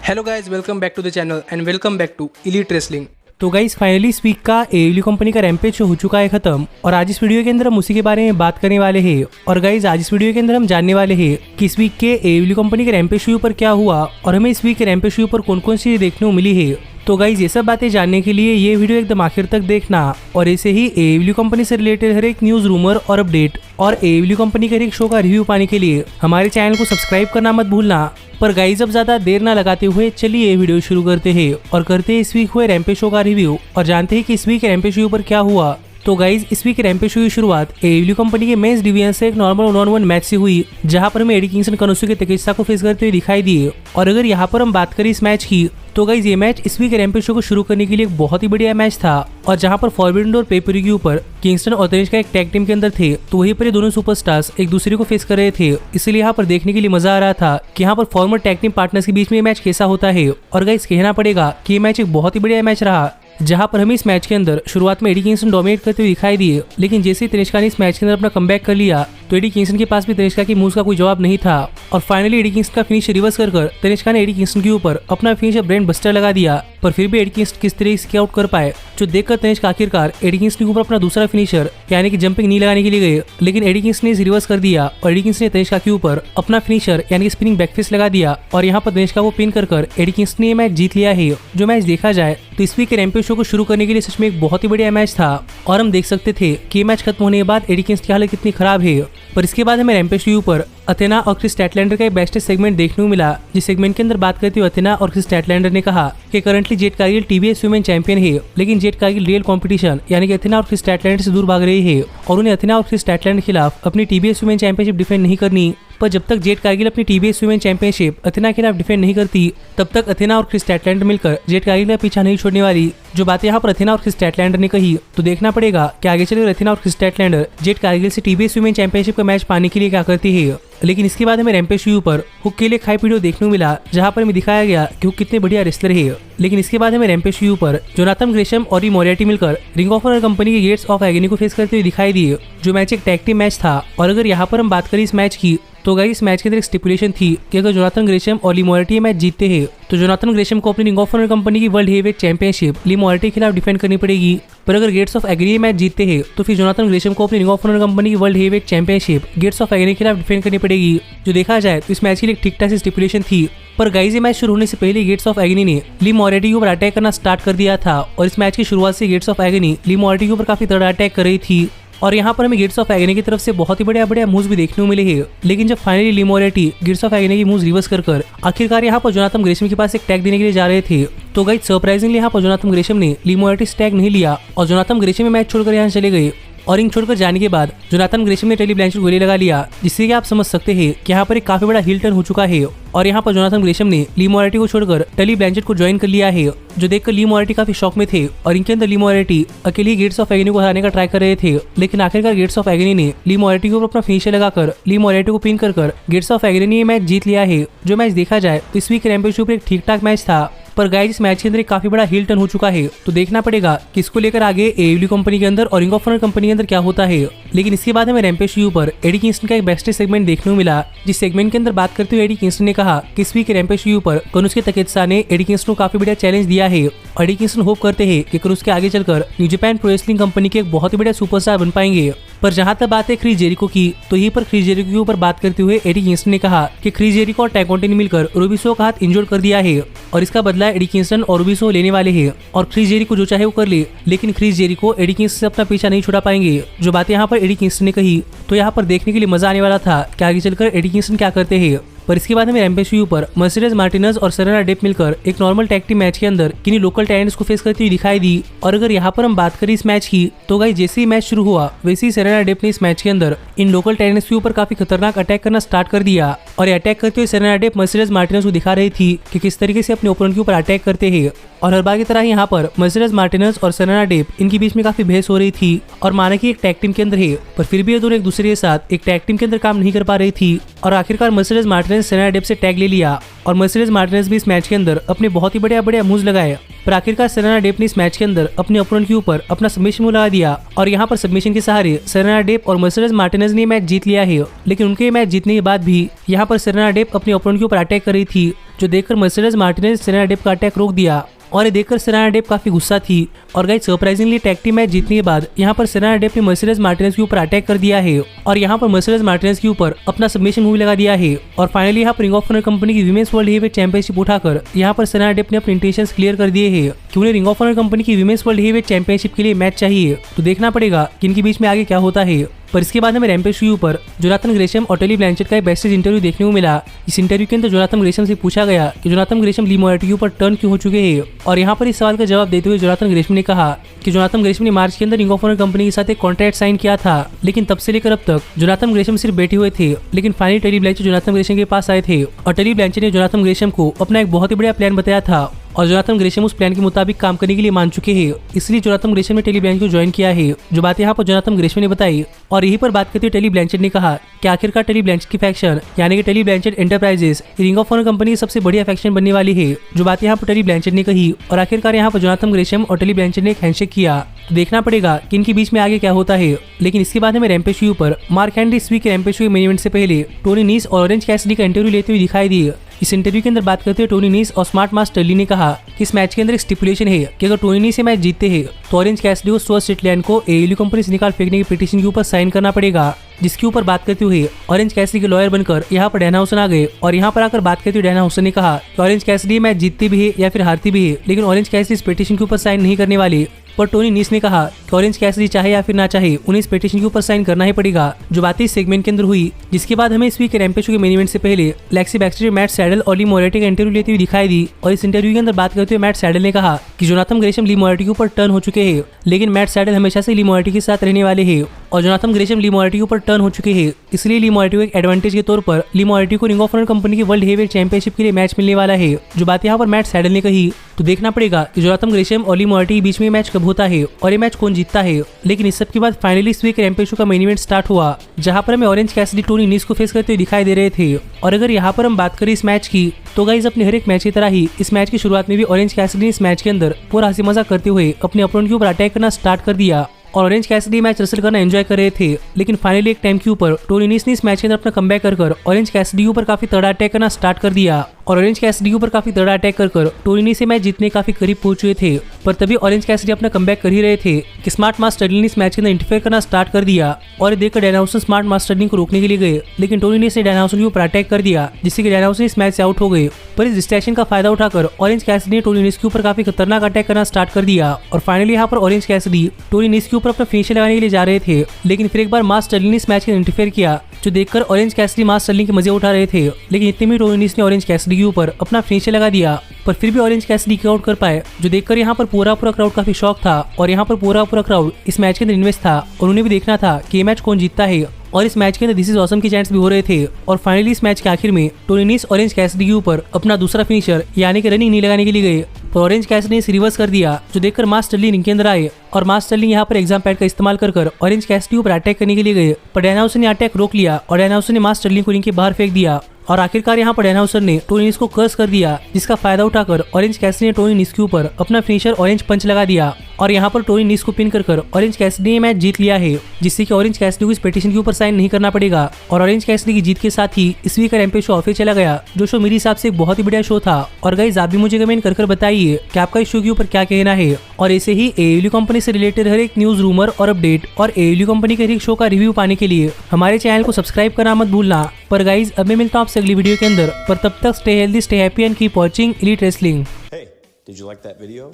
Hello guys, welcome back to the channel and welcome back to Elite Wrestling. तो guys finally इस week का AEW company का Rampage show हो चुका है खत्म और आज इस वीडियो के अंदर हम उसी के बारे में बात करने वाले हैं। और गाइस आज इस वीडियो के अंदर हम जानने वाले हैं कि इस वीक के एडब्ल्यू कंपनी के रैम्पेज शो पर क्या हुआ और हमें इस वीक के रैम्पेज शो पर कौन कौन सी चीजें देखने को मिली है। तो गाइज ये सब बातें जानने के लिए ये वीडियो एकदम आखिर तक देखना और ऐसे ही एडब्ल्यू कंपनी से रिलेटेड हर एक न्यूज, रूमर और अपडेट और एडब्ल्यू कंपनी के हर एक शो का रिव्यू पाने के लिए हमारे चैनल को सब्सक्राइब करना मत भूलना। पर गाइज अब ज्यादा देर ना लगाते हुए चलिए ये वीडियो शुरू करते हैं और करते हैं इस वीक हुए रैम्पेज शो का रिव्यू और जानते हैं कि इस वीक रैम्पेज शो पर क्या हुआ। तो गाइज इस वीक रैम्पेज शो की शुरुआत एडब्ल्यू कंपनी के मेंस डिवीजन से एक नॉर्मल 1-on-1 मैच से हुई, जहां पर हमें एडी किंग्सन कनोसुके तकेशिता को फेस करते हुए दिखाई दिए। और अगर यहाँ पर हम बात करें इस मैच की तो गाइज ये मैच इस वीक रैम्पेज शो को शुरू करने के लिए एक बहुत ही बढ़िया मैच था और जहां पर फॉरबिडन डोर पेपर के ऊपर किंगस्टन और तनिष्का एक टैग टीम के अंदर थे, तो वहीं पर ये दोनों सुपरस्टार्स एक दूसरे को फेस कर रहे थे। इसलिए यहाँ पर देखने के लिए मजा आ रहा था कि यहाँ पर फॉर्मर टैग टीम पार्टनर्स के बीच में ये मैच कैसा होता है। और गाइज कहना पड़ेगा कि ये मैच एक बहुत ही बढ़िया मैच रहा, जहां पर हमें इस मैच के अंदर शुरुआत में एडी किंगस्टन डोमिनेट करते हुए दिखाई दिए, लेकिन जैसे ही तनिष्का ने इस मैच के अंदर अपना कमबैक कर लिया तो एडी किंगस्टन के पास भी तनिष्का की मूव्स का कोई जवाब नहीं था और फाइनली एडी किंगस्टन का फिनिश रिवर्स कर तनिष्का ने एडी किंगस्टन के ऊपर अपना फिनिशर ब्रेन बस्टर लगा दिया। पर फिर भी एडी किंगस्टन किस तरह से आउट कर पाए, जो देखकर तनिष्का आखिरकार एडी किंगस्टन के ऊपर अपना दूसरा फिनिशर यानी कि जंपिंग नी लगाने के लिए गए, लेकिन एडी किंगस्टन ने इसे रिवर्स कर दिया और एडी किंगस्टन ने तनिष्का के ऊपर अपना फिनिशर यानी कि स्पिनिंग बैकफिस्ट लगा दिया और यहाँ पर तनिष्का को पिन कर एडी किंगस्टन ने मैच जीत लिया है। जो मैच देखा जाए तो इस वीक के रैम्पेज शो को शुरू करने के लिए सच में एक बहुत ही बढ़िया मैच था और हम देख सकते थे कि मैच खत्म होने के बाद एडी किंगस्टन की हालत कितनी खराब है। पर इसके बाद हमें रैम्पेज शो पर अथेना और क्रिस स्टैटलैंडर का एक बेस्ट सेगमेंट देखने को मिला, जिस सेगमेंट के अंदर बात करते हुए अथेना और क्रिस स्टैटलैंडर ने कहा कि currently Jade Cargill TBS women champion है, लेकिन जेड कारगिल रियल कंपटीशन यानी कि अथेना और क्रिस स्टैटलैंडर से दूर भाग रही है और उन्हें अथेना और क्रिस स्टैटलैंडर के खिलाफ अपनी टीबीएस वुमेन चैंपियनशिप डिफेंड नहीं करनी। पर जब तक जेड कारगिल अपनी टीबीएस वुमेन चैंपियनशिप अथेना के खिलाफ डिफेंड नहीं करती, तब तक अथेना और क्रिस स्टैटलैंडर मिलकर जेड कारगिल का पीछा नहीं छोड़ने वाली। जो बातें यहाँ पर अथेना और क्रिस स्टैटलैंडर ने कही, तो देखना पड़ेगा कि आगे चलकर अथेना और क्रिस स्टैटलैंडर जेड कारगिल से टीबीएस वुमेन चैंपियनशिप का मैच पाने के लिए क्या करती है। लेकिन इसके बाद हमें रैम्पेज शो पर हुक के लिए खाई वीडियो देखने को मिला, जहां पर हमें दिखाया गया कि हुक कितने बढ़िया रेसलर है। लेकिन इसके बाद हमें रैम्पेज शो पर जोनाथन ग्रेशम और मोरियार्टी मिलकर रिंग ऑफ ऑनर कंपनी के गेट्स ऑफ एगनी को फेस करते हुए दिखाई दिए, जो मैच एक टैग टीम मैच था। और अगर यहाँ पर हम बात करें इस मैच की तो गाइस इस मैच के अंदर एक स्टिपुलेशन थी कि अगर जोनाथन ग्रेशम और ली मोरियार्टी मैच जीतते हैं तो जोनाथन ग्रेशम को अपनी रिंग ऑफ ऑनर कंपनी की वर्ल्ड हेवीवेट चैंपियनशिप ली मोरियार्टी के खिलाफ डिफेंड करनी पड़ेगी। पर अगर गेट्स ऑफ एग्री मैच जीतते हैं तो फिर जोनाथन ग्रेशम को अपनी रिंग ऑफ ऑनर कंपनी की world heavyweight championship Gates of Agony के खिलाफ डिफेंड करनी पड़ेगी। जो देखा जाए तो इस मैच के लिए ठीक ठाक सी स्टिपुलेशन थी। पर गाइस ये मैच शुरू होने से पहले गेट्स ऑफ एग्नी ने ली मोरियार्टी के ऊपर अटैक करना स्टार्ट कर दिया था और इस मैच की शुरुआत से Gates of Agony Lee Moriarty के ऊपर काफी तगड़ा अटैक कर रही थी और यहाँ पर हमें गेट्स ऑफ एग्नी की तरफ से बहुत ही बढ़िया मूव्स भी देखने को मिले हैं। लेकिन जब finally Lee Moriarty gets of एग्नी की मूव्स रिवर्स कर आखिरकार यहाँ पर जोनाथन ग्रेशम के पास एक टैग देने के लिए जा रहे थे, तो गाइस सरप्राइजिंगली यहाँ पर जोनाथन ग्रेशम ने ली मोरियार्टी से टैग नहीं लिया और जोनाथन ग्रेशम में मैच छोड़कर यहाँ चले गए। और रिंग छोड़कर जाने के बाद जोनाथन ग्रेशम ने टली ब्लैंचेट गोली लगा लिया, जिससे कि आप समझ सकते हैं कि यहाँ पर एक काफी बड़ा हिल टर्न हो चुका है और यहाँ पर जोनाथन ग्रेशम ने ली मोरियार्टी को छोड़कर टली ब्लैंचेट को ज्वाइन कर लिया है। जो देखकर ली मोरियार्टी काफी शॉक में थे और इनके अंदर ली मोरियार्टी अकेले गेट्स ऑफ एग्नी को हराने का ट्राई कर रहे थे, लेकिन आखिरकार गेट्स ऑफ एग्नी ने ली मोरियार्टी के ऊपर अपना फिनिशर लगाकर ली मोरियार्टी को पिन कर गेट्स ऑफ एग्नी ने ये मैच जीत लिया है। जो मैच देखा जाए तो इस वीक रैम्पेज शो पर एक ठीक ठाक मैच था, पर गाइस इस मैच के अंदर एक काफी बड़ा हिल टर्न हो चुका है, तो देखना पड़ेगा कि इसको लेकर आगे एडब्ल्यू कंपनी के अंदर और रिंग ऑफ ऑनर कंपनी के अंदर क्या होता है। लेकिन इसके बाद हमें रैम्पेज शो पर एडी किंगस्टन का एक बेस्ट सेगमेंट देखने को मिला, जिस सेगमेंट के अंदर बात करते हुए एडी किंगस्टन ने कहा कि इस वीक रैम्पेज शो पर कनुसुके तकेशिता ने एडी किंगस्टन को काफी बढ़िया चैलेंज दिया है और एडी किंगस्टन होप करते हैं कि कनुसुके आगे चलकर new Japan pro wrestling company के एक बहुत ही बढ़िया सुपरस्टार बन पाएंगे। पर जहां तक बात है क्रिस जेरिको की, तो यहीं पर क्रिस जेरिको के ऊपर बात करते हुए एडी किंगस्टन ने कहा कि क्रिस जेरिको और टैगोंटे ने मिलकर रूबिसो का हाथ इंजोर्ड कर दिया है और इसका बदला एडी किंगस्टन और रूबिसो लेने वाले हैं और क्रिस जेरिको जो चाहे वो कर ले, लेकिन क्रिस जेरिको एडी किंगस्टन से अपना पीछा नहीं छुड़ा पाएंगे। जो बातें यहाँ पर एडी किंगस्टन ने कही, तो यहाँ पर देखने के लिए मजा आने वाला था कि आगे चलकर एडी किंगस्टन क्या करते हैं। पर इसके बाद हमें रैम्पेज शो पर मर्सिडीज मार्टिनेज और सेरेना डेप मिलकर एक नॉर्मल टैग टीम मैच के अंदर किन्हीं लोकल टैलेंट्स को फेस करती हुई दिखाई दी। और अगर यहाँ पर हम बात करें इस मैच की, तो गाइस जैसे ही मैच शुरू हुआ वैसे ही सेरेना डेप ने इस मैच के अंदर इन लोकल टैलेंट्स के ऊपर काफी खतरनाक अटैक करना स्टार्ट कर दिया और अटैक करते हुए सेरेना डेप मर्सिडीज मार्टिनेज को दिखा रही थी कि किस तरीके से अपने ओपोनेंट के ऊपर अटैक करते हैं। और हर बार की तरह यहाँ पर मर्सिडीज मार्टिनेज और सेरेना डेप इनके बीच में काफी बहस हो रही थी और माना कि एक टैग टीम के अंदर है, पर फिर भी ये दोनों एक दूसरे के साथ एक टैग टीम के अंदर काम नहीं कर पा रही थी और आखिरकार Mercedes Martinez Martinez Serena Deeb से टैग ले लिया और मर्सिडीज मार्टिनेज भी इस मैच के अंदर अपने बहुत ही बढ़िया मूव्स लगाए। पर आखिरकार सेरेना डेप ने इस मैच के अंदर अपने ओपोनेंट के ऊपर अपना सबमिशन मूव लगा दिया और यहाँ पर सबमिशन के सहारे सेरेना डेप और मर्सिडीज मार्टिनेज ने मैच जीत लिया है। लेकिन उनके मैच जीतने के बाद भी यहाँ पर सेरेना डेप अपने ओपोनेंट के ऊपर अटैक कर रही थी, जो देखकर मर्सिडीज मार्टिनेज सेरेना डेप का अटैक रोक दिया और ये देखकर सेरेना डेप काफी गुस्सा थी। और guys surprisingly tag team match जीतने के बाद यहाँ पर सेरेना डेप ने मर्सिडीज मार्टिनेज के ऊपर अटैक कर दिया है और यहाँ पर मर्सिडीज मार्टिनेज के ऊपर अपना सबमिशन मूव लगा दिया है। और फाइनली यहाँ पर रिंग ऑफ ऑनर कंपनी की वीमेंस वर्ल्ड हेवीवेट चैंपियनशिप उठाकर यहाँ पर सेरेना डेप ने अपने इंटेंशंस क्लियर कर दिए हैं कि उन्हें रिंग ऑफ ऑनर कंपनी की वीमेंस वर्ल्ड हेवीवेट चैंपियनशिप के लिए मैच चाहिए। तो देखना पड़ेगा कि इनके बीच में आगे क्या होता है। पर इसके बाद हमें रैम्पेज शो पर जोनाथन ग्रेशम और टली ब्लैंचेट का एक बैकस्टेज इंटरव्यू देखने को मिला। इस इंटरव्यू के अंदर जोनाथन ग्रेशम से पूछा गया कि जोनाथन ग्रेशम ली मोराटी के ऊपर टर्न क्यों हो चुके हैं और यहाँ पर इस सवाल का जवाब देते हुए जोनाथन ग्रेशम ने कहा कि जोनाथन ग्रेशम ने मार्च के अंदर रिंग ऑफ ऑनर कंपनी के साथ एक कॉन्ट्रैक्ट साइन किया था, लेकिन तब से लेकर अब तक जोनाथन ग्रेशम सिर्फ बैठे हुए थे। लेकिन फाइनली टली ब्लैंचेट जोनाथन ग्रेशम के पास आए थे और टली ब्लैंचेट ने जोनाथन ग्रेशम को अपना एक बहुत ही बढ़िया प्लान बताया था और जोनाथन ग्रेशम उस प्लान के मुताबिक काम करने के लिए मान चुके हैं। इसलिए जोनाथन ग्रेशम ने टली ब्लैंचेट को ज्वाइन किया है, जो बात यहाँ पर जोनाथन ग्रेशम ने बताई। और यहीं पर बात करते हुए टली ब्लैंचेट ने कहा कि आखिरकार टली ब्लैंचेट की फैक्शन यानी कि Tully Blanchard Enterprises Ring of Honor company की सबसे बढ़िया फैक्शन बनने वाली है, जो बात यहाँ पर टली ब्लैंचेट ने कही। और आखिरकार यहाँ पर जोनाथन ग्रेशम और टली ब्लैंचेट ने एक हैंडशेक किया। तो देखना पड़ेगा कि इनके बीच में आगे क्या होता है। लेकिन इसके बाद हमें रैम्पेज शो पर मार्क हेनरी इस वीक के रैम्पेज शो के मेन इवेंट से पहले टोनी नीस और ऑरेंज कैसिडी का इंटरव्यू लेते हुए दिखाई दिए। इस इंटरव्यू के अंदर बात करते हुए टोनी नीस और स्मार्ट मास टर्ली ने कहा कि इस मैच के अंदर एक स्टिपुलेशन है कि अगर टोनी नीस ये मैच जीतते हैं तो ऑरेंज कैसिडी को स्टुअर्ट स्टिटलैंड को एएलयू कंपनी से निकाल फेंकने की पिटीशन के ऊपर साइन करना पड़ेगा। जिसके ऊपर बात करते हुए ऑरेंज कैसिडी के लॉयर बनकर यहाँ पर डैना हाउसन आ गए और यहाँ पर आकर बात करते हुए डैना हाउसन ने कहा कि ऑरेंज कैसिडी मैच जीतती भी है या फिर हारती भी है, लेकिन ऑरेंज कैसिडी इस पिटीशन के ऊपर साइन नहीं करने वाली। पर टोनी नीस ने कहा कि ऑरेंज कैसिडी चाहे या फिर ना चाहे उन्हें इस पिटीशन के ऊपर साइन करना ही पड़ेगा, जो बातें इस सेगमेंट के अंदर हुई। जिसके बाद हमें इस वीक के रैम्पेज शो के मेन इवेंट से पहले लेक्सी बैक्सटेज मैट सैडल और ली मोराटी का इंटरव्यू लेते हुए दिखाई दी। और इस इंटरव्यू के अंदर बात करते हुए मैट सैडल ने कहा कि जोनाथन ग्रेशम ली मोराटी के ऊपर टर्न हो चुके हैं, लेकिन मैट सैडल हमेशा से ली मोराटी के साथ रहने वाले हैं और जोनाथन ग्रेशम ली मोराटी के ऊपर टर्न हो चुके हैं। इसलिए ली मोराटी को एक एडवांटेज के तौर पर ली मोराटी को रिंग ऑफ ऑनर कंपनी की वर्ल्ड हेवीवेट चैंपियनशिप के लिए मैच मिलने वाला है, जो बात यहाँ पर मैट सैडल ने कही। तो देखना पड़ेगा कि जोनाथन ग्रेशम और ली मोराटी के बीच में मैच कब होता है और ये मैच कौन जीतता है। लेकिन इस सब के बाद फाइनली इस वीक रैम्पेज शो का मेन इवेंट स्टार्ट हुआ, जहां पर हमें ऑरेंज कैसिडी टोनी नीस को फेस करते हुए दिखाई दे रहे थे। और अगर यहाँ पर हम बात करें इस मैच की, तो गाइस अपने हर एक मैच की तरह ही इस मैच की शुरुआत में भी ऑरेंज कैसिडी ने इस मैच के अंदर पूरा हंसी मजाक करते हुए अपने अपोनेंट के ऊपर अटैक करना स्टार्ट कर दिया और ऑरेंज कैसिडी मैच रसल करना एंजॉय कर रहे थे। लेकिन फाइनली एक टाइम के ऊपर टोनी नीस ने इस मैच के अंदर अपना कमबैक कर ऑरेंज कैसिडी के ऊपर काफी तगड़ा अटैक करना स्टार्ट कर दिया और ऑरेंज कैसिडी के ऊपर काफी तगड़ा अटैक कर टोनी नीस से मैच जीतने काफी करीब पहुंच चुके थे। पर तभी ऑरेंज कैसिडी अपना कमबैक कर ही रहे थे कि स्मार्ट मास टर्ली ने इस मैच के अंदर इंटरफेयर करना स्टार्ट कर दिया और देखकर डैना हाउसन स्मार्ट मास टर्ली को रोकने के लिए गए, लेकिन टोनी नीस ने डैना हाउसन के ऊपर अटैक कर दिया, जिससे कि डैना हाउसन इस मैच से आउट हो गए। पर इस डिस्ट्रैक्शन का फायदा उठाकर ऑरेंज कैसिडी ने टोनी नीस के ऊपर काफी खतरनाक अटैक करना स्टार्ट कर दिया और फाइनली यहाँ पर ऑरेंज कैसिडी टोनी नीस के ऊपर अपना फिनिशर लगाने के लिए जा रहे थे, लेकिन फिर एक बार मास टर्ली ने इस मैच के अंदर इंटरफेयर किया, जो देखकर ऑरेंज कैसिडी मास टर्ली के मजे उठा रहे थे। लेकिन इतने में टोनी नीस ने ऑरेंज कैसिडी के ऊपर अपना फिनिशर लगा दिया, पर फिर भी ऑरेंज कैसिडी किक आउट कर पाए, जो देखकर यहाँ पर पूरा क्राउड काफी शॉक था और यहाँ पर पूरा क्राउड इस मैच के अंदर इन्वेस्ट था और उन्हें भी देखना था कि ये मैच कौन जीतता है। और इस मैच के अंदर दिस इज ऑसम की चैंट्स भी हो रहे थे और फाइनली इस मैच के आखिर में टोनी नीस ऑरेंज कैसिडी के ऊपर अपना दूसरा फिनिशर यानी कि रनिंग नहीं लगाने के लिए गए, पर ऑरेंज कैसिडी ने इसे रिवर्स कर दिया, जो देखकर मास टर्ली रिंग के अंदर आए और मास टर्ली यहाँ पर एग्जाम पैड का इस्तेमाल कर ऑरेंज कैसिडी ऊपर अटैक करने के लिए गए, पर डैना हाउसन ने अटैक रोक लिया और डैना हाउसन ने मास टर्ली को रिंग के बाहर फेंक दिया और आखिरकार यहाँ पर डैना हाउसन ने टोनी नीस को कर्स कर दिया, जिसका फायदा उठाकर ऑरेंज कैसिडी ने टोनी नीस के ऊपर अपना फिनिशर ऑरेंज पंच लगा दिया और यहाँ पर टोनी नीस को पिन कर ऑरेंज कैसिडी ने मैच जीत लिया है, जिससे कि ऑरेंज कैसिडी को इस पिटीशन के ऊपर साइन नहीं करना पड़ेगा। और ऑरेंज कैसिडी की जीत के साथ ही इस वीक का रैम्पेज शो ऑफ चला गया, जो शो मेरे हिसाब से एक बहुत ही बढ़िया शो था। और गाइस आप भी मुझे कमेंट कर बताइए कि आपका इस शो के ऊपर क्या कहना है। और ऐसे ही एएलयू कंपनी से रिलेटेड हर एक न्यूज, रूमर और अपडेट और एएलयू कंपनी के हर एक शो का रिव्यू पाने के लिए हमारे चैनल को सब्सक्राइब करना मत भूलना। पर गाइस अब मैं मिलता हूँ आपसे अगली वीडियो के अंदर, पर तब तक stay healthy, stay happy and keep watching elite wrestling. Hey, did you like that video?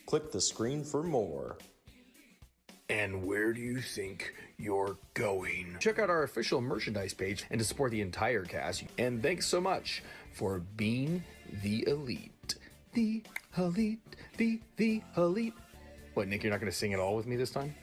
Click the screen for more. And where do you think you're going? Check out our official merchandise page and to support the entire cast. And thanks so much for being the elite. The elite, the elite. What, Nick, you're not going to sing it all with me this time?